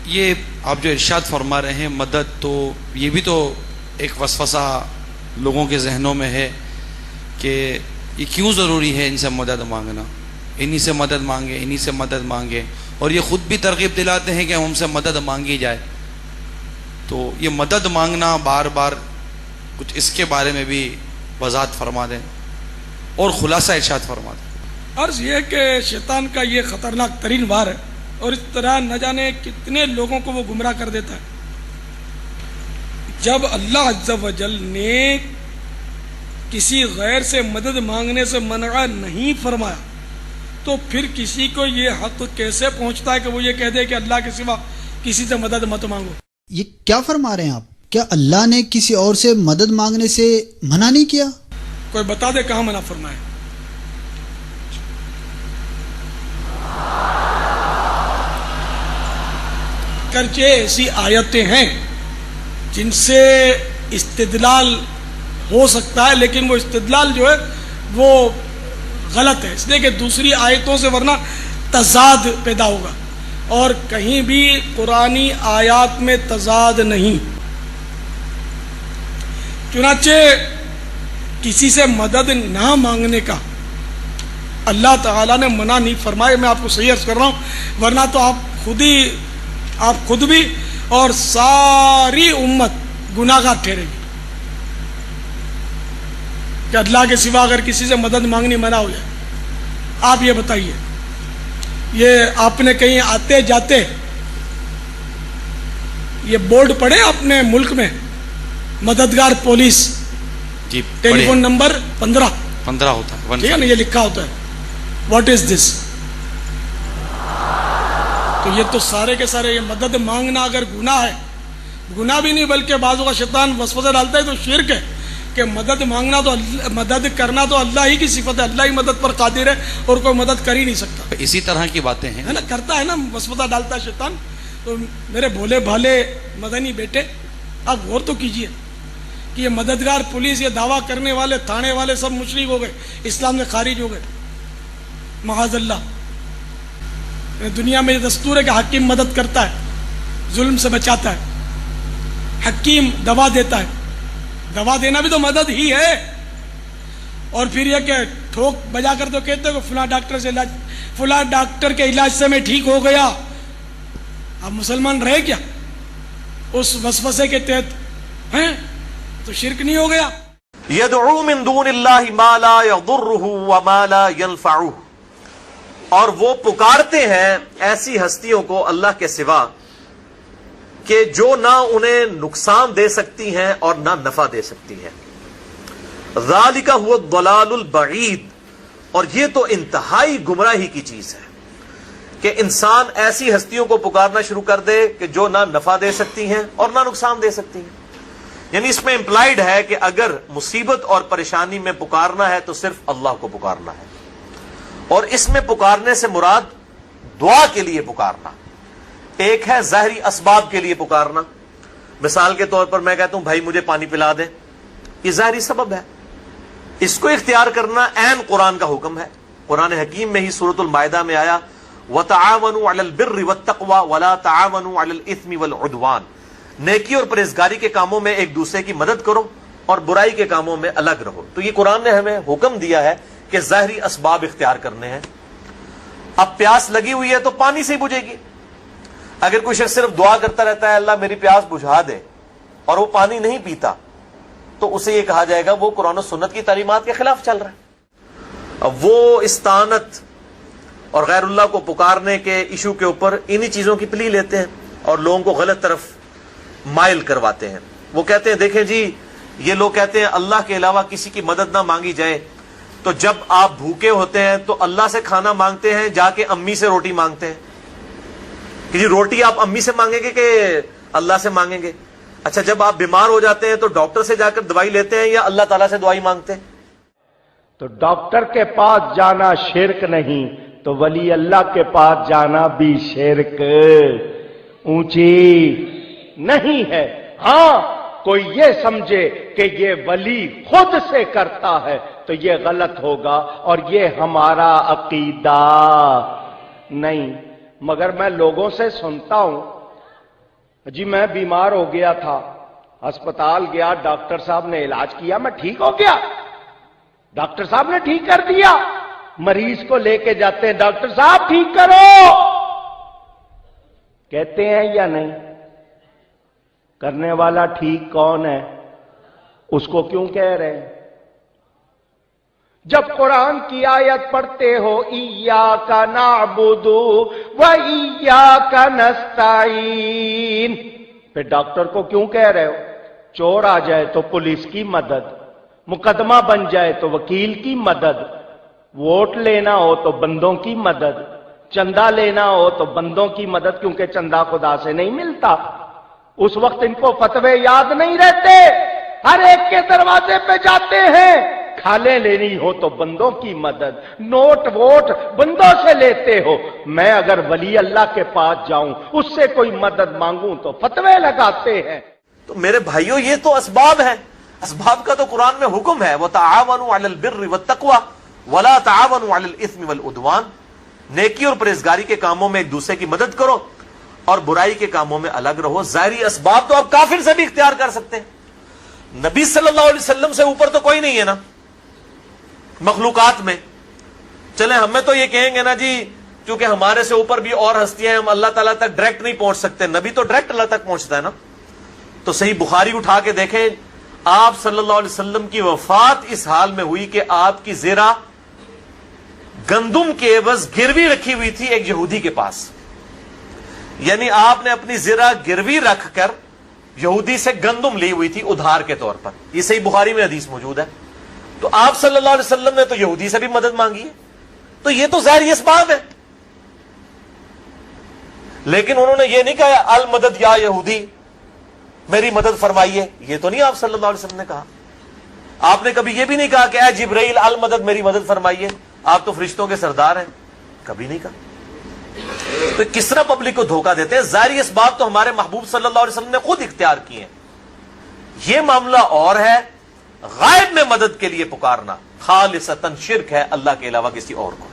یہ آپ جو ارشاد فرما رہے ہیں مدد، تو یہ بھی تو ایک وسوسہ لوگوں کے ذہنوں میں ہے کہ یہ کیوں ضروری ہے ان سے مدد مانگنا، انہی سے مدد مانگے، انہی سے مدد مانگے، اور یہ خود بھی ترغیب دلاتے ہیں کہ ہم سے مدد مانگی جائے. تو یہ مدد مانگنا بار بار، کچھ اس کے بارے میں بھی وضاحت فرما دیں اور خلاصہ ارشاد فرما دیں. عرض یہ کہ شیطان کا یہ خطرناک ترین وار ہے، اور اس طرح نہ جانے کتنے لوگوں کو وہ گمراہ کر دیتا ہے. جب اللہ عز و جل نے کسی غیر سے مدد مانگنے سے منع نہیں فرمایا تو پھر کسی کو یہ حق کیسے پہنچتا ہے کہ وہ یہ کہہ دے کہ اللہ کے سوا کسی سے مدد مت مانگو؟ یہ کیا فرما رہے ہیں آپ؟ کیا اللہ نے کسی اور سے مدد مانگنے سے منع نہیں کیا؟ کوئی بتا دے کہاں منع فرمائے. کرچے ایسی آیتیں ہیں جن سے استدلال ہو سکتا ہے، لیکن وہ استدلال جو ہے وہ غلط ہے، اس لیے کہ دوسری آیتوں سے ورنہ تضاد پیدا ہوگا، اور کہیں بھی قرآنی آیات میں تضاد نہیں. چنانچہ کسی سے مدد نہ مانگنے کا اللہ تعالیٰ نے منع نہیں فرمایا. میں آپ کو صحیح عرض کر رہا ہوں، ورنہ تو آپ خود بھی اور ساری امت گناہگار ٹھہرے گی کہ اللہ کے سوا اگر کسی سے مدد مانگنی منع ہو جائے. آپ یہ بتائیے، یہ آپ نے کہیں آتے جاتے یہ بورڈ پڑھے اپنے ملک میں، مددگار پولیس جی، ٹیلی فون نمبر 15 ہوتا ہے، ٹھیک ہے نا، یہ لکھا ہوتا ہے واٹ از دس. تو یہ تو سارے کے سارے، یہ مدد مانگنا اگر گناہ ہے، گناہ بھی نہیں بلکہ بعضوں کا شیطان وسوسہ ڈالتا ہے تو شرک ہے کہ مدد مانگنا تو مدد کرنا تو اللہ ہی کی صفت ہے، اللہ ہی مدد پر قادر ہے اور کوئی مدد کر ہی نہیں سکتا. اسی طرح کی باتیں ہیں ہے نا، کرتا ہے نا، وسوسہ ڈالتا ہے شیطان. تو میرے بھولے بھالے مدنی بیٹے، آپ غور تو کیجئے کہ یہ مددگار پولیس، یہ دعویٰ کرنے والے تھانے والے سب مشرک ہو گئے، اسلام سے خارج ہو گئے معاذ اللہ. دنیا میں یہ دستور ہے کہ حکیم مدد کرتا ہے، ظلم سے بچاتا ہے، حکیم دوا دیتا ہے، دوا دینا بھی تو مدد ہی ہے. اور پھر یہ کہ ٹھوک بجا کر تو کہتے ہیں کہ فلاں ڈاکٹر کے علاج سے میں ٹھیک ہو گیا. آپ مسلمان رہے کیا اس وسوسے کے تحت ہیں؟ تو شرک نہیں ہو گیا؟ يدعو من دون اللہ ما لا يضره وما لا ينفعه، اور وہ پکارتے ہیں ایسی ہستیوں کو اللہ کے سوا کہ جو نہ انہیں نقصان دے سکتی ہیں اور نہ نفع دے سکتی ہیں. ذالک هو الضلال البعید، اور یہ تو انتہائی گمراہی کی چیز ہے کہ انسان ایسی ہستیوں کو پکارنا شروع کر دے کہ جو نہ نفع دے سکتی ہیں اور نہ نقصان دے سکتی ہیں. یعنی اس میں امپلائیڈ ہے کہ اگر مصیبت اور پریشانی میں پکارنا ہے تو صرف اللہ کو پکارنا ہے، اور اس میں پکارنے سے مراد دعا کے لیے پکارنا. ایک ہے ظاہری اسباب کے لیے پکارنا، مثال کے طور پر میں کہتا ہوں بھائی مجھے پانی پلا دیں، یہ ظاہری سبب ہے. اس کو اختیار کرنا عین قرآن کا حکم ہے. قرآن حکیم میں ہی سورۃ المائدہ میں آیا وَتَعَاوَنُوا عَلَى الْبِرِّ وَالتَّقْوَى وَلَا تَعَاوَنُوا عَلَى الْإِثْمِ وَالْعُدْوَانِ، نیکی اور پرہیزگاری کے کاموں میں ایک دوسرے کی مدد کرو اور برائی کے کاموں میں الگ رہو. تو یہ قرآن نے ہمیں حکم دیا ہے کہ ظاہری اسباب اختیار کرنے ہیں. اب پیاس لگی ہوئی ہے تو پانی سے ہی بجھے گی. اگر کوئی شخص صرف دعا کرتا رہتا ہے اللہ میری پیاس بجھا دے اور وہ پانی نہیں پیتا تو اسے یہ کہا جائے گا وہ قرآن و سنت کی تعلیمات کے خلاف چل رہا ہے. اب وہ استعانت اور غیر اللہ کو پکارنے کے ایشو کے اوپر انہی چیزوں کی پلی لیتے ہیں اور لوگوں کو غلط طرف مائل کرواتے ہیں. وہ کہتے ہیں دیکھیں جی یہ لوگ کہتے ہیں اللہ کے علاوہ کسی کی مدد نہ مانگی جائے، تو جب آپ بھوکے ہوتے ہیں تو اللہ سے کھانا مانگتے ہیں جا کے امی سے روٹی مانگتے ہیں کہ جی روٹی آپ امی سے مانگیں گے کہ اللہ سے مانگیں گے. اچھا جب آپ بیمار ہو جاتے ہیں تو ڈاکٹر سے جا کر دوائی لیتے ہیں یا اللہ تعالیٰ سے دوائی مانگتے ہیں؟ تو ڈاکٹر کے پاس جانا شرک نہیں تو ولی اللہ کے پاس جانا بھی شرک اونچی نہیں ہے. ہاں کوئی یہ سمجھے کہ یہ ولی خود سے کرتا ہے تو یہ غلط ہوگا اور یہ ہمارا عقیدہ نہیں. مگر میں لوگوں سے سنتا ہوں جی میں بیمار ہو گیا تھا، ہسپتال گیا، ڈاکٹر صاحب نے علاج کیا، میں ٹھیک ہو گیا، ڈاکٹر صاحب نے ٹھیک کر دیا۔ مریض کو لے کے جاتے ہیں، ڈاکٹر صاحب ٹھیک کرو، کہتے ہیں یا نہیں؟ کرنے والا ٹھیک کون ہے؟ اس کو کیوں کہہ رہے ہیں؟ جب قرآن کی آیت پڑھتے ہو ایاک نعبد و ایاک نستعین، پھر ڈاکٹر کو کیوں کہہ رہے ہو؟ چور آ جائے تو پولیس کی مدد، مقدمہ بن جائے تو وکیل کی مدد، ووٹ لینا ہو تو بندوں کی مدد، چندہ لینا ہو تو بندوں کی مدد، کیونکہ چندہ خدا سے نہیں ملتا۔ اس وقت ان کو فتوے یاد نہیں رہتے، ہر ایک کے دروازے پہ جاتے ہیں، کھالیں لینی ہو تو بندوں کی مدد، نوٹ ووٹ بندوں سے لیتے ہو۔ میں اگر ولی اللہ کے پاس جاؤں، اس سے کوئی مدد مانگوں تو فتوے لگاتے ہیں۔ تو میرے بھائیوں یہ تو اسباب ہیں، اسباب کا تو قرآن میں حکم ہے، وَتَعَاوَنُوا عَلَى الْبِرِّ وَالتَّقْوَى وَلَا تَعَاوَنُوا عَلَى الْإِثْمِ وَالْعُدْوَانِ، نیکی اور پرہیزگاری کے کاموں میں ایک دوسرے کی مدد کرو اور برائی کے کاموں میں الگ رہو۔ ظاہری اسباب تو آپ کافر سے بھی اختیار کر سکتے ہیں، نبی صلی اللہ علیہ وسلم سے اوپر تو کوئی نہیں ہے نا مخلوقات میں۔ چلیں ہمیں تو یہ کہیں گے نا جی کیونکہ ہمارے سے اوپر بھی اور ہستیاں ہیں، ہم اللہ تعالیٰ تک ڈائریکٹ نہیں پہنچ سکتے، نبی تو ڈائریکٹ اللہ تک پہنچتا ہے نا۔ تو صحیح بخاری اٹھا کے دیکھیں، آپ صلی اللہ علیہ وسلم کی وفات اس حال میں ہوئی کہ آپ کی زرہ گندم کے عوض گروی رکھی ہوئی تھی ایک یہودی کے پاس، یعنی آپ نے اپنی زرہ گروی رکھ کر یہودی سے گندم لی ہوئی تھی ادھار کے طور پر، یہ صحیح بخاری میں حدیث موجود ہے۔ تو آپ صلی اللہ علیہ وسلم نے تو یہودی سے بھی مدد مانگی ہے، تو یہ تو ظاہری اسباب ہے، لیکن انہوں نے یہ نہیں کہا المدد یا یہودی میری مدد فرمائیے، یہ تو نہیں آپ صلی اللہ علیہ وسلم نے کہا۔ آپ نے کبھی یہ بھی نہیں کہا کہ اے جبرائیل المدد میری مدد فرمائیے، آپ تو فرشتوں کے سردار ہیں، کبھی نہیں کہا۔ تو کس طرح پبلک کو دھوکہ دیتے ہیں؟ ظاہری اسباب تو ہمارے محبوب صلی اللہ علیہ وسلم نے خود اختیار کیے ہیں۔ یہ معاملہ اور ہے، غائب میں مدد کے لیے پکارنا خالصتاً شرک ہے اللہ کے علاوہ کسی اور کو،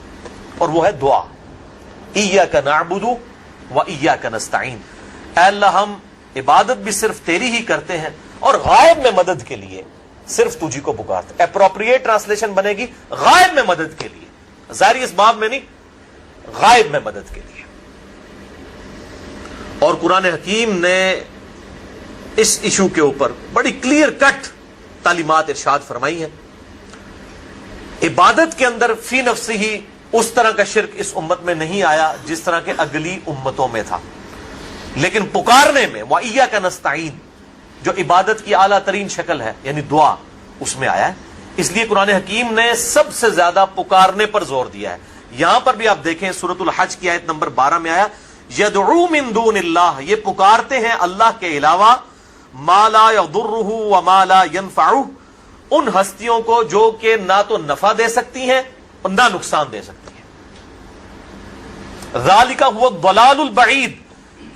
اور وہ ہے دعا، ایاک نعبد و ایاک نستعین، اے اللہ ہم عبادت بھی صرف تیری ہی کرتے ہیں اور غائب میں مدد کے لیے صرف تجھی کو پکارتے ہیں۔ اپروپریٹ ٹرانسلیشن بنے گی غائب میں مدد کے لیے، ظاہری اسباب میں نہیں، غائب میں مدد کے لیے۔ اور قرآن حکیم نے اس ایشو کے اوپر بڑی کلیئر کٹ تعلیمات ارشاد فرمائی ہیں۔ عبادت کے اندر فی نفسی ہی اس طرح کا شرک اس امت میں نہیں آیا جس طرح کے اگلی امتوں میں تھا، لیکن پکارنے میں وَإِيَّاكَ نَسْتَعِينُ جو عبادت کی اعلیٰ ترین شکل ہے یعنی دعا، اس میں آیا ہے۔ اس لیے قرآن حکیم نے سب سے زیادہ پکارنے پر زور دیا ہے۔ یہاں پر بھی آپ دیکھیں سورۃ الحج کی آیت نمبر 12 میں آیا یدعو من دون اللہ، یہ پکارتے ہیں اللہ کے علاوہ ما لا یضرہ وما لا ینفعہ، ان ہستیوں کو جو کہ نہ تو نفع دے سکتی ہیں اور نہ نقصان دے سکتی ہیں۔ ذالک هو الضلال البعید،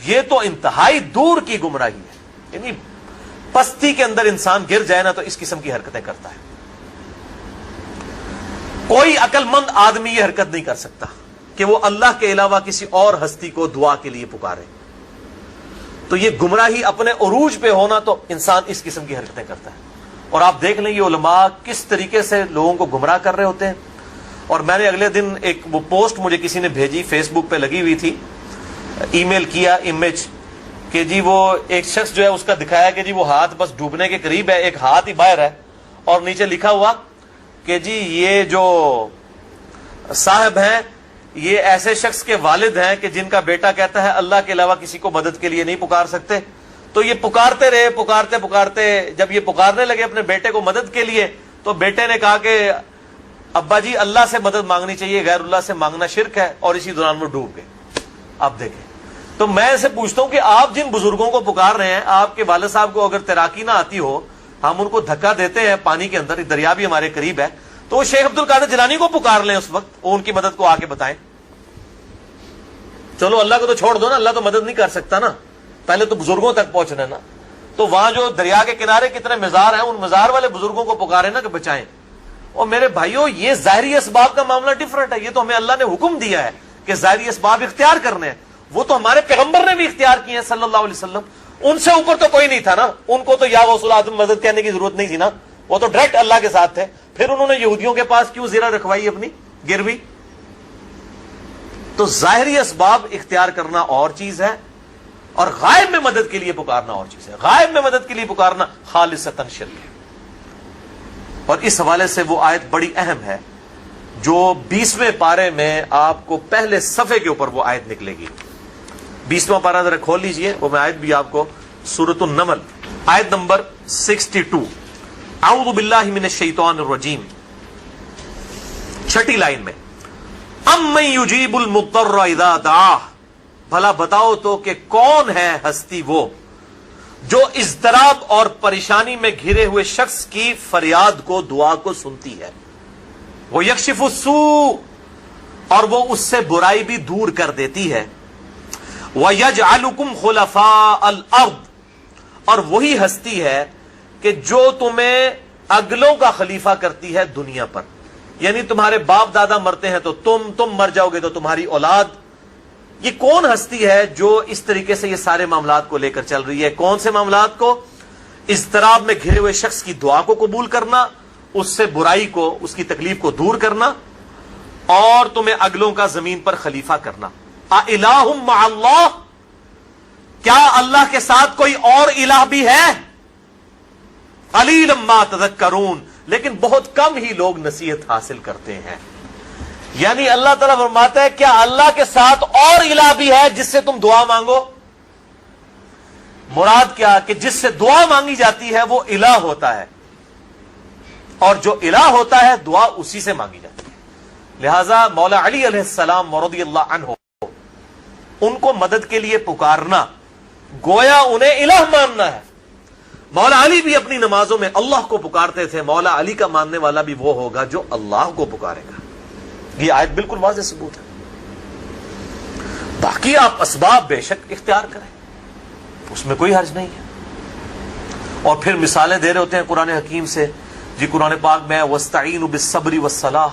یہ تو انتہائی دور کی گمراہی ہے، یعنی پستی کے اندر انسان گر جائے نا تو اس قسم کی حرکتیں کرتا ہے۔ کوئی عقل مند آدمی یہ حرکت نہیں کر سکتا کہ وہ اللہ کے علاوہ کسی اور ہستی کو دعا کے لیے پکارے۔ تو یہ گمراہی اپنے عروج پہ ہونا تو انسان اس قسم کی حرکتیں کرتا ہے۔ اور آپ دیکھ لیں یہ علماء کس طریقے سے لوگوں کو گمراہ کر رہے ہوتے ہیں۔ اور میں نے اگلے دن ایک وہ پوسٹ مجھے کسی نے بھیجی، فیس بک پہ لگی ہوئی تھی، ای میل کیا امیج کہ جی وہ ایک شخص جو ہے اس کا دکھایا کہ جی وہ ہاتھ بس ڈوبنے کے قریب ہے، ایک ہاتھ ہی باہر ہے، اور نیچے لکھا ہوا کہ جی یہ جو صاحب ہیں یہ ایسے شخص کے والد ہیں کہ جن کا بیٹا کہتا ہے اللہ کے علاوہ کسی کو مدد کے لیے نہیں پکار سکتے۔ تو یہ پکارتے رہے، پکارتے پکارتے جب یہ پکارنے لگے اپنے بیٹے کو مدد کے لیے تو بیٹے نے کہا کہ ابا جی اللہ سے مدد مانگنی چاہیے، غیر اللہ سے مانگنا شرک ہے، اور اسی دوران وہ ڈوب گئے۔ آپ دیکھیں، تو میں اسے پوچھتا ہوں کہ آپ جن بزرگوں کو پکار رہے ہیں، آپ کے والد صاحب کو اگر تیراکی نہ آتی ہو، ہم ان کو دھکا دیتے ہیں پانی کے اندر، دریا بھی ہمارے قریب ہے، تو وہ شیخ عبد القادر جیلانی کو پکار لیں اس وقت، وہ ان کی مدد کو آ کے بتائیں۔ چلو اللہ کو تو چھوڑ دو نا، اللہ تو مدد نہیں کر سکتا نا، پہلے تو بزرگوں تک پہنچنا نا۔ تو وہاں جو دریا کے کنارے کتنے مزار ہیں، ان مزار والے بزرگوں کو پکارے نا کہ بچائیں۔ اور میرے بھائیوں یہ ظاہری اسباب کا معاملہ ڈفرنٹ ہے، یہ تو ہمیں اللہ نے حکم دیا ہے کہ ظاہری اسباب اختیار کرنے ہیں۔ وہ تو ہمارے پیغمبر نے بھی اختیار کیے ہیں صلی اللہ علیہ وسلم. ان سے اوپر تو کوئی نہیں تھا نا, ان کو تو یا غوث الاعظم مدد کہنے کی ضرورت نہیں تھی نا, وہ تو ڈائریکٹ اللہ کے ساتھ تھے. پھر انہوں نے یہودیوں کے پاس کیوں زیرہ رکھوائی اپنی گروی؟ تو ظاہری اسباب اختیار کرنا اور چیز ہے, اور غائب میں مدد کے لیے پکارنا اور چیز ہے. غائب میں مدد کے لیے پکارنا خالصتاً شرک ہے. اور اس حوالے سے وہ آیت بڑی اہم ہے جو 20ویں پارے میں آپ کو پہلے صفحے کے اوپر وہ آیت نکلے گی. 20واں پارہ ذرا کھول لیجئے, وہ میں آیت بھی آپ کو سورۃ النمل آیت نمبر 62, اعوذ باللہ من الشیطان الرجیم, 6 لائن میں, امن یجیب المضطر اذا دعاہ, بھلا بتاؤ تو کہ کون ہے ہستی وہ جو اضطراب اور پریشانی میں گھرے ہوئے شخص کی فریاد کو, دعا کو سنتی ہے. وہ یکشف السوء, اور وہ اس سے برائی بھی دور کر دیتی ہے. وَيَجْعَلُكُمْ خُلَفَاءَ الْأَرْضِ, اور وہی ہستی ہے کہ جو تمہیں اگلوں کا خلیفہ کرتی ہے دنیا پر. یعنی تمہارے باپ دادا مرتے ہیں تو تم مر جاؤ گے تو تمہاری اولاد. یہ کون ہستی ہے جو اس طریقے سے یہ سارے معاملات کو لے کر چل رہی ہے؟ کون سے معاملات کو؟ اضطراب میں گھرے ہوئے شخص کی دعا کو قبول کرنا, اس سے برائی کو, اس کی تکلیف کو دور کرنا, اور تمہیں اگلوں کا زمین پر خلیفہ کرنا. اِلَٰهٌ مَّعَ اللَّهِ, کیا اللہ کے ساتھ کوئی اور الہ بھی ہے؟ قَلِيلًا مَّا تَذَكَّرُونَ, لیکن بہت کم ہی لوگ نصیحت حاصل کرتے ہیں. یعنی اللہ تعالیٰ فرماتا ہے کیا اللہ کے ساتھ اور الہ بھی ہے جس سے تم دعا مانگو؟ مراد کیا کہ جس سے دعا مانگی جاتی ہے وہ الہ ہوتا ہے, اور جو الہ ہوتا ہے دعا اسی سے مانگی جاتی ہے. لہذا مولا علی علیہ السلام رضی اللہ عنہ, ان کو مدد کے لیے پکارنا گویا انہیں الہ ماننا ہے. مولا علی بھی اپنی نمازوں میں اللہ کو پکارتے تھے. مولا علی کا ماننے والا بھی وہ ہوگا جو اللہ کو پکارے گا. یہ آیت بالکل واضح ثبوت ہے. باقی آپ اسباب بے شک اختیار کریں, اس میں کوئی حرج نہیں ہے. اور پھر مثالیں دے رہے ہوتے ہیں قرآن حکیم سے. جی قرآن پاک میں وَاسْتَعِينُوا بِالصَّبْرِ وَالصَّلَاةِ,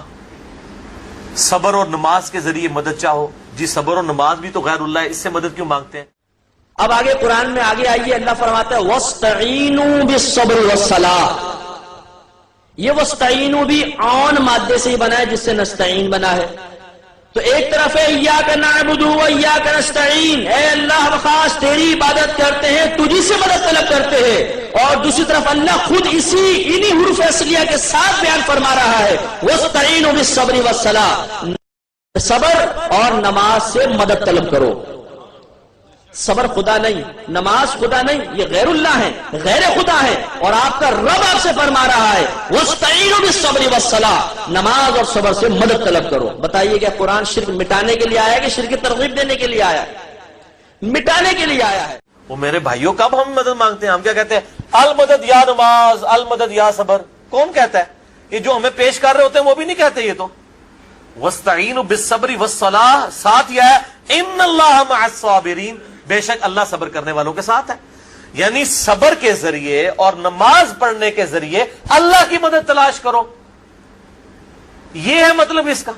صبر اور نماز کے ذریعے مدد چاہو. جی صبر اور نماز بھی تو غیر اللہ ہے, اس سے مدد کیوں مانگتے ہیں؟ اب آگے قرآن میں آگے آئیے, اللہ فرماتا ہے وَاسْتَعِينُوا بِالصَّبْرِ وَالصَّلَاةِ. یہ وَاسْتَعِينُوا بھی عون مادے سے ہی بنا ہے جس سے نستعین بنا ہے. تو ایک طرف ہے اِيَّاكَ نَعْبُدُ وَإِيَّاكَ نَسْتَعِينُ, اے اللہ خاص تیری عبادت کرتے ہیں, تجھی سے مدد طلب کرتے ہیں. اور دوسری طرف اللہ خود انہی حروف اصلیہ کے ساتھ بیان فرما رہا ہے وَاسْتَعِينُوا بِالصَّبْرِ وَالصَّلَاةِ, صبر اور نماز سے مدد طلب کرو. صبر خدا نہیں, نماز خدا نہیں, یہ غیر اللہ ہے, غیر خدا ہے. اور آپ کا رب آپ سے فرما رہا ہے وَاسْتَعِينُوا بِالصَّبْرِ وَالصَّلَاةِ, نماز اور صبر سے مدد طلب کرو. بتائیے کیا قرآن شرک مٹانے کے لیے آیا ہے کہ شرک کی ترغیب دینے کے لیے آیا ہے؟ مٹانے کے لیے آیا ہے. وہ میرے بھائیوں کب ہم مدد مانگتے ہیں؟ ہم کیا کہتے ہیں؟ المدد یا نماز, المدد یا صبر. کون کہتا ہے؟ یہ جو ہمیں پیش کر رہے ہوتے ہیں وہ بھی نہیں کہتے. یہ تو وَاسْتَعِينُوا بِالصَّبْرِ وَالصَّلَاةِ, ساتھ یہ ہے اِنَّ اللَّهَ مَعَ الصَّابِرِينَ, بے شک اللہ صبر کرنے والوں کے ساتھ ہے. یعنی صبر کے ذریعے اور نماز پڑھنے کے ذریعے اللہ کی مدد تلاش کرو. یہ ہے مطلب اس کا.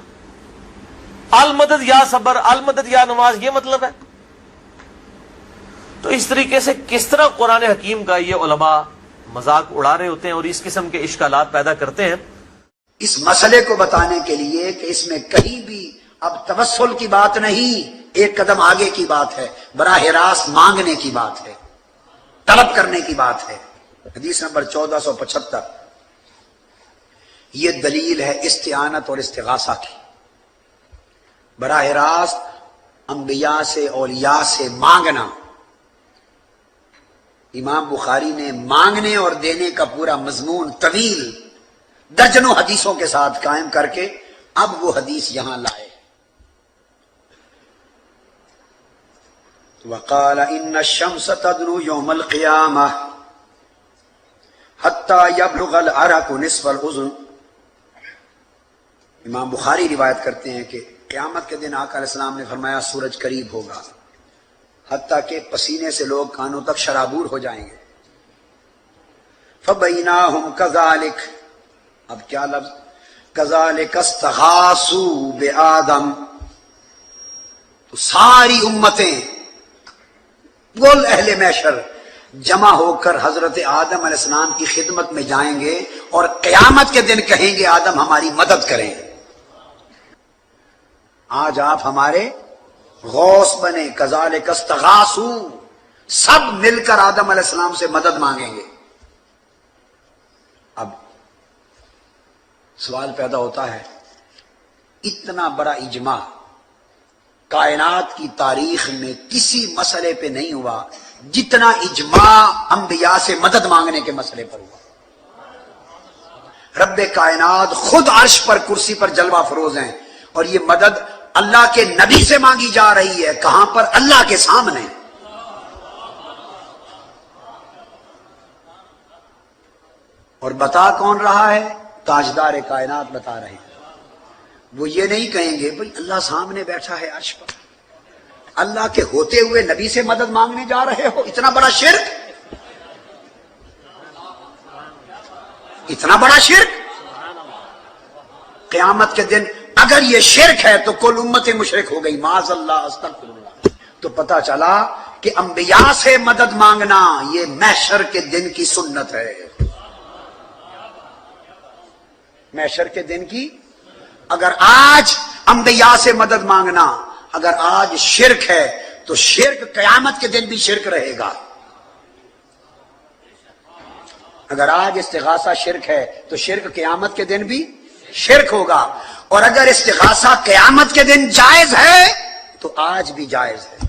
المدد یا صبر, المدد یا نماز, یہ مطلب ہے. تو اس طریقے سے کس طرح قرآن حکیم کا یہ علماء مذاق اڑا رہے ہوتے ہیں اور اس قسم کے اشکالات پیدا کرتے ہیں. اس مسئلے کو بتانے کے لیے کہ اس میں کہیں بھی اب توسل کی بات نہیں, ایک قدم آگے کی بات ہے, براہ راست مانگنے کی بات ہے, طلب کرنے کی بات ہے. حدیث نمبر 1475, یہ دلیل ہے استعانت اور استغاثہ کی. براہ راست انبیاء سے, اولیاء سے مانگنا. امام بخاری نے مانگنے اور دینے کا پورا مضمون طویل درجنوں حدیثوں کے ساتھ قائم کر کے اب وہ حدیث یہاں لائے. وقال ان الشمس تدنو يوم القيامة حتى يبلغ العرق نصف الاذن. امام بخاری روایت کرتے ہیں کہ قیامت کے دن آقا علیہ السلام نے فرمایا سورج قریب ہوگا حتیٰ کہ پسینے سے لوگ کانوں تک شرابور ہو جائیں گے. فبیناہم کذالک, اب کیا لفظ, کذالک استغاثوا بآدم, تو ساری امتیں کل اہل محشر جمع ہو کر حضرت آدم علیہ السلام کی خدمت میں جائیں گے اور قیامت کے دن کہیں گے آدم ہماری مدد کریں. آج آپ ہمارے غوث بنے، کذالک استغاثوا، سب مل کر آدم علیہ السلام سے مدد مانگیں گے. اب سوال پیدا ہوتا ہے، اتنا بڑا اجماع کائنات کی تاریخ میں کسی مسئلے پہ نہیں ہوا جتنا اجماع انبیاء سے مدد مانگنے کے مسئلے پر ہوا. رب کائنات خود عرش پر کرسی پر جلوہ فروز ہیں، اور یہ مدد اللہ کے نبی سے مانگی جا رہی ہے. کہاں پر؟ اللہ کے سامنے. اور بتا کون رہا ہے؟ تاجدار کائنات بتا رہے ہیں. وہ یہ نہیں کہیں گے بھئی اللہ سامنے بیٹھا ہے عرش پر، اللہ کے ہوتے ہوئے نبی سے مدد مانگنے جا رہے ہو. اتنا بڑا شرک، اتنا بڑا شرک. قیامت کے دن اگر یہ شرک ہے تو کل امت مشرک ہو گئی. معاذ اللہ، استغفر اللہ. تو پتا چلا کہ انبیاء سے مدد مانگنا یہ محشر کے دن کی سنت ہے. محشر کے دن کی. اگر آج انبیاء سے مدد مانگنا اگر آج شرک ہے تو شرک قیامت کے دن بھی شرک رہے گا. اگر آج استغاثہ شرک ہے تو شرک قیامت کے دن بھی شرک ہوگا. اور اگر استغاثہ قیامت کے دن جائز ہے تو آج بھی جائز ہے.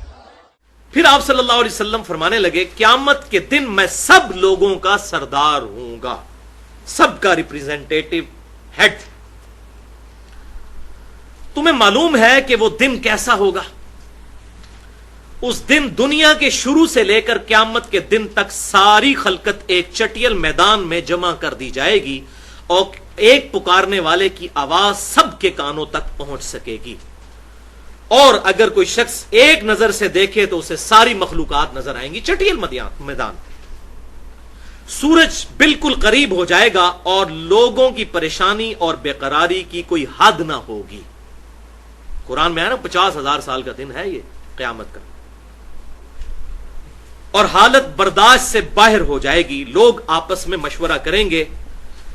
پھر آپ صلی اللہ علیہ وسلم فرمانے لگے قیامت کے دن میں سب لوگوں کا سردار ہوں گا، سب کا ریپریزنٹیٹو ہیڈ. تمہیں معلوم ہے کہ وہ دن کیسا ہوگا؟ اس دن دنیا کے شروع سے لے کر قیامت کے دن تک ساری خلقت ایک چٹیل میدان میں جمع کر دی جائے گی اور ایک پکارنے والے کی آواز سب کے کانوں تک پہنچ سکے گی. اور اگر کوئی شخص ایک نظر سے دیکھے تو اسے ساری مخلوقات نظر آئیں گی. چٹیل میدان. سورج بالکل قریب ہو جائے گا اور لوگوں کی پریشانی اور بے قراری کی کوئی حد نہ ہوگی. قرآن میں ہے نا 50,000 سال کا دن ہے یہ قیامت کا. اور حالت برداشت سے باہر ہو جائے گی. لوگ آپس میں مشورہ کریں گے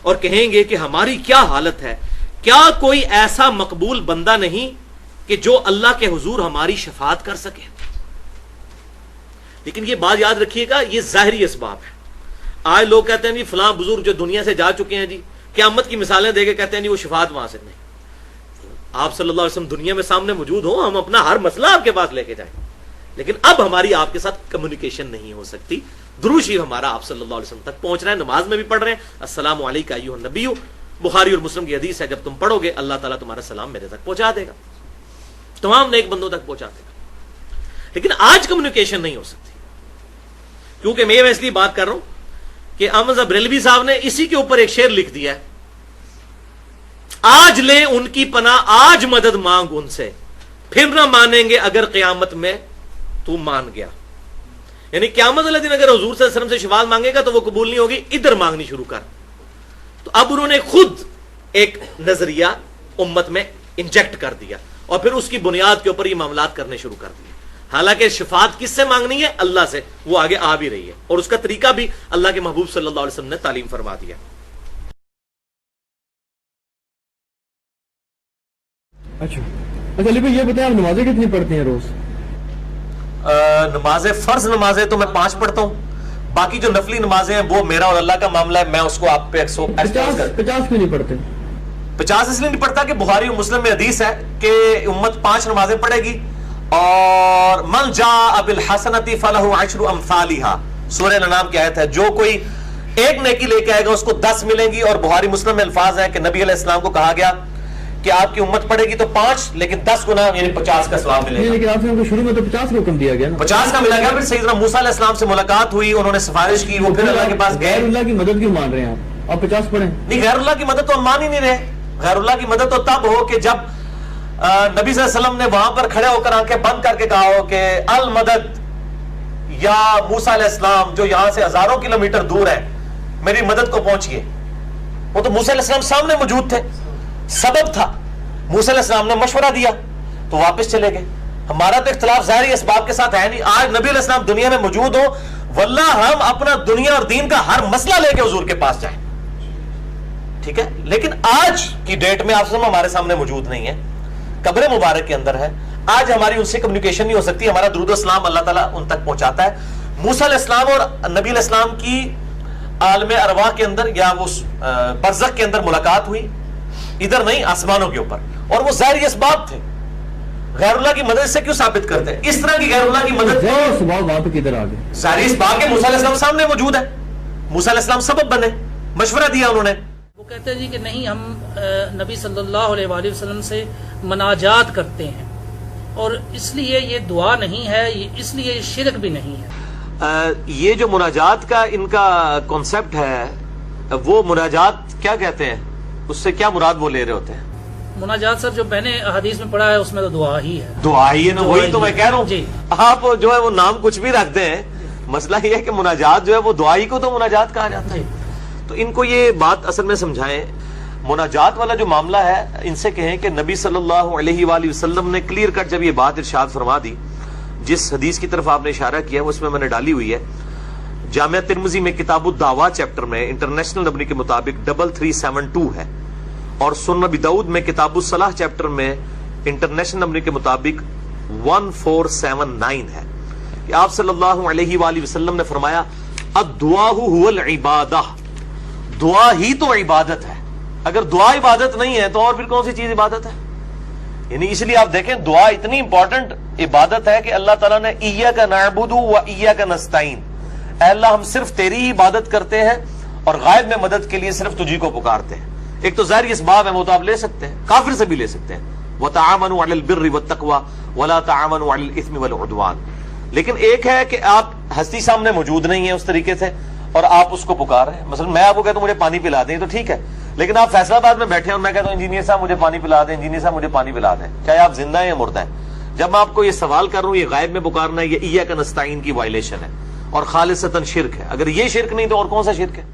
اور کہیں گے کہ ہماری کیا حالت ہے. کیا کوئی ایسا مقبول بندہ نہیں کہ جو اللہ کے حضور ہماری شفاعت کر سکے؟ لیکن یہ بات یاد رکھیے گا، یہ ظاہری اسباب ہے. آج لوگ کہتے ہیں جی فلاں بزرگ جو دنیا سے جا چکے ہیں جی قیامت کی مثالیں دے کے کہتے ہیں جی وہ شفاعت وہاں سے. نہیں، آپ صلی اللہ علیہ وسلم دنیا میں سامنے موجود ہوں، ہم اپنا ہر مسئلہ آپ کے پاس لے کے جائیں. لیکن اب ہماری آپ کے ساتھ کمیونیکیشن نہیں ہو سکتی. درود شریف ہمارا آپ صلی اللہ علیہ وسلم تک پہنچ رہا ہے. نماز میں بھی پڑھ رہے ہیں السلام علیکم ایھا النبی. بخاری اور مسلم کی حدیث ہے جب تم پڑھو گے اللہ تعالیٰ تمہارا سلام میرے تک پہنچا دے گا، تمام نیک بندوں تک پہنچا دے گا. لیکن آج کمیونیکیشن نہیں ہو سکتی، کیونکہ میں اس لیے بات کر رہا ہوں کہ احمد بریلوی صاحب نے اسی کے اوپر ایک شعر لکھ دیا ہے، آج لے ان کی پناہ، آج مدد مانگ ان سے، پھر نہ مانیں گے اگر قیامت میں تو مان گیا. یعنی قیامت والے دن اگر حضور صلی اللہ علیہ وسلم سے شفاعت مانگے گا تو وہ قبول نہیں ہوگی، ادھر مانگنی شروع کر. تو اب انہوں نے خود ایک نظریہ امت میں انجیکٹ کر دیا اور پھر اس کی بنیاد کے اوپر یہ معاملات کرنے شروع کر دیے. حالانکہ شفاعت کس سے مانگنی ہے؟ اللہ سے. وہ آگے آ بھی رہی ہے اور اس کا طریقہ بھی اللہ کے محبوب صلی اللہ علیہ وسلم نے تعلیم فرما دیا. اچھا علی بھائی یہ بتائیں آپ نمازیں کتنی پڑھتے ہیں روز؟ نمازیں، فرض نمازیں تو میں 5 پڑھتا ہوں، باقی جو نفلی نمازیں ہیں وہ میرا اور اللہ کا معاملہ ہے، میں اس کو آپ پہ 50 کیوں نہیں پڑھتے؟ 50 اس لیے نہیں پڑھتا کہ بخاری اور مسلم میں حدیث ہے کہ امت 5 نمازیں پڑھے گی اور من جاء بالحسنۃ فلہ عشر امثالھا، سورہ الانعام کی آیت ہے، جو کوئی ایک نیکی لے کے آئے گا اس کو 10 ملیں گی. اور بخاری مسلم میں الفاظ ہیں کہ نبی علیہ السلام کو کہا گیا کہ آپ کی امت پڑھے گی تو 5 لیکن 10 گنا یعنی 50 کا ثواب ملے گا. لیکن آپ کو شروع میں تو 50 کا حکم دیا گیا نا، 50 کا ملا گیا. پھر سیدنا موسیٰ علیہ السلام سے ملاقات ہوئی، انہوں نے سفارش کی، وہ پھر اللہ کے پاس گئے. غیر اللہ کی مدد کیوں مان رہے ہیں آپ 50 پڑھیں؟ نہیں، غیر اللہ کی مدد تو ہم مان ہی نہیں رہے. غیر اللہ کی مدد تو تب ہو کہ جب نبی صلی اللہ علیہ وسلم نے وہاں پر کھڑے ہو کر آنکھیں بند کر کے کہا ہو کہ المدد یا موسیٰ علیہ السلام جو یہاں سے ہزاروں کلومیٹر دور ہے میری مدد کو پہنچیے. وہ تو موسیٰ علیہ السلام سامنے موجود تھے، سبب تھا. موسیٰ علیہ السلام نے مشورہ دیا تو واپس چلے گئے. ہمارا تو اختلاف ظاہری اسباب کے ساتھ ہے نہیں. آج نبی علیہ السلام دنیا میں موجود ہو, واللہ ہم اپنا دنیا اور دین کا ہر مسئلہ لے کے حضور کے پاس جائیں, ٹھیک ہے, لیکن آج کی ڈیٹ میں آپ ہمارے سامنے موجود نہیں ہے, قبر مبارک کے اندر ہے. آج ہماری ان سے کمیونیکیشن نہیں ہو سکتی. ہمارا درود و اسلام اللہ تعالیٰ ان تک پہنچاتا ہے. موسیٰ علیہ السلام اور نبی علیہ السلام کی عالم ارواح کے اندر یا وہ برزخ کے اندر ملاقات ہوئی, ادھر نہیں, آسمانوں کے اوپر, اور وہ ظاہری اسباب تھے. غیر اللہ کی مدد سے کیوں ثابت کرتے ہیں؟ اس طرح کی غیر اللہ کی مدد وہاں پہ کدھر آ گئے؟ ظاہری اسباب کے موسیٰ علیہ السلام سامنے موجود ہے. موسیٰ علیہ السلام سبب بنے, مشورہ دیا انہوں نے. وہ کہتے ہیں جی کہ نہیں, ہم نبی صلی اللہ علیہ وآلہ وسلم سے مناجات کرتے ہیں, اور اس لیے یہ دعا نہیں ہے, اس لیے یہ شرک بھی نہیں ہے. یہ جو مناجات کا ان کا کانسیپٹ ہے, وہ مناجات کیا کہتے ہیں, اس سے کیا مراد وہ لے رہے ہوتے ہیں؟ مناجات سر جو میں نے حدیث میں پڑھا ہے اس میں تو دعا ہی ہے. دعا ہی ہے نا, وہی تو میں کہہ رہا ہوں. جی, آپ جو ہے وہ نام کچھ بھی رکھتے ہیں, مسئلہ یہ ہے کہ مناجات جو ہے وہ دعا ہی کو تو مناجات کہا جاتا ہے. تو ان کو یہ بات اصل میں سمجھائیں. مناجات والا جو معاملہ ہے, ان سے کہیں کہ نبی صلی اللہ علیہ وآلہ وسلم نے کلیئر کٹ جب یہ بات ارشاد فرما دی, جس حدیث کی طرف آپ نے اشارہ کیا وہ اس میں نے ڈالی ہوئی ہے. جامعہ ترمذی میں کتاب الدعوات چیپٹر میں انٹرنیشنل نمبر کے مطابق 3372 ہے, اور سنن ابی داؤد میں کتاب الصلاح چیپٹر میں انٹرنیشنل نمبر کے مطابق 1479 ہے کہ آپ صلی اللہ علیہ وآلہ وسلم نے فرمایا الدعاء هو العبادہ, دعا ہی تو عبادت ہے. اگر دعا عبادت نہیں ہے تو اور پھر کون سی چیز عبادت ہے؟ یعنی اس لیے آپ دیکھیں دعا اتنی امپورٹنٹ عبادت ہے کہ اللہ تعالیٰ نے ایاک نعبد و ایاک نستعین, اے اللہ ہم صرف تیری ہی عبادت کرتے ہیں اور غائب میں مدد کے لیے صرف تجھی کو پکارتے ہیں. ایک تو ظاہری اسباب ہے, وہ تو آپ لے سکتے ہیں, کافر سے بھی لے سکتے ہیں, وتعاونوا علی البر والتقوى ولا تعاونوا علی الاثم والعدوان. لیکن ایک ہے کہ آپ ہستی سامنے موجود نہیں ہیں اس طریقے سے اور آپ اس کو پکار رہے ہیں. مثلا میں آپ کو کہتا ہوں مجھے پانی پلا دیں تو ٹھیک ہے, لیکن آپ فیصلہ آباد میں بیٹھے ہیں اور میں کہتا ہوں انجینئر صاحب مجھے پانی پلا دیں, انجینئر صاحب مجھے پانی پلا دیں, چاہے آپ زندہ ہیں یا مردہ ہیں. جب میں آپ کو یہ سوال کر رہا ہوں یہ غائب میں پکارنا ہے, یہ ایاک نستعین کی وائلیشن ہے اور خالصتاً شرک ہے. اگر یہ شرک نہیں تو اور کون سا شرک ہے؟